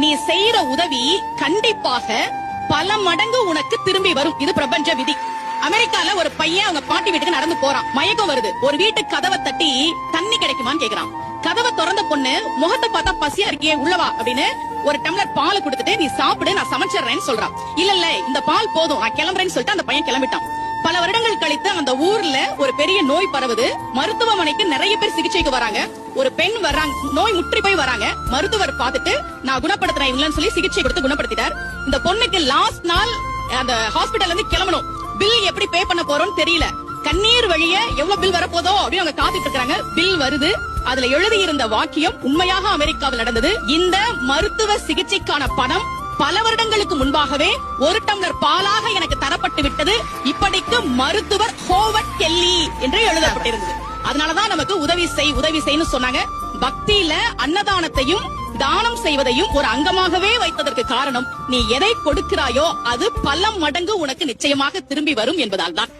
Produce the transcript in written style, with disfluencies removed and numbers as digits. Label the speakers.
Speaker 1: நீ செய்யற உதவி கண்டிப்பாக பல மடங்கு உனக்கு திரும்பி வரும். இது பிரபஞ்ச விதி. அமெரிக்கால ஒரு பையன் அவங்க பாட்டி வீட்டுக்கு நடந்து போறான். மயக்கம் வருது. ஒரு வீட்டு கதவை தட்டி தண்ணி கிடைக்குமான்னு கேக்குறான். கதவை திறந்த பொண்ணு முகத்தை பார்த்தா பசியா இருக்கியே உள்ளவா அப்படின்னு ஒரு டம்ளர் பால் கொடுத்துட்டு நீ சாப்பிடு நான் சமைச்சிடுறேன்னு சொல்றான். இல்ல இந்த பால் போதும் நான் கிளம்புறேன்னு சொல்லிட்டு அந்த பையன் கிளம்பிட்டான். பல வருடங்கள் கழித்து அந்த ஊர்ல ஒரு பெரிய நோய் பரவுது. மருத்துவமனைக்கு நிறைய பேர் சிகிச்சைக்கு வராங்க. ஒரு பெண் வர்றாங்க, நோய் முற்றி போய் வராங்க. மருத்துவர் பார்த்துட்டு நான் குணப்படுத்துறேன் இல்லன்னு சொல்லி சிகிச்சை கொடுத்து குணப்படுத்திட்டார். இந்த பொண்ணுக்கு லாஸ்ட் நாள் அந்த ஹாஸ்பிடல்ல இருந்து கிளம்பணும். பில் எப்படி பே பண்ண போறோம்னு தெரியல. கண்ணீர் வழிய எவ்வளவு பில் வரப்போதோ அப்படின்னு அவங்க காத்துட்டு இருக்காங்க. பில் வருது. அதுல எழுதியிருந்த வாக்கியம் உண்மையாக அமெரிக்காவில் நடந்தது. இந்த மருத்துவ சிகிச்சைக்கான பணம் பல வருடங்களுக்கு முன்பாகவே ஒரு டம்ளர் பாலாக எனக்கு தரப்பட்டு விட்டது. இப்படிக்கு மருத்துவர் ஹோவர்ட் கெல்லி என்று எழுதப்பட்டிருந்தது. அதனாலதான் நமக்கு உதவி செய்ன்னு சொன்னாங்க. பக்தியில அன்னதானத்தையும் தானம் செய்வதையும் ஒரு அங்கமாகவே வைத்ததற்கு காரணம் நீ எதை கொடுக்கிறாயோ அது பல மடங்கு உனக்கு நிச்சயமாக திரும்பி வரும் என்பதால் தான்.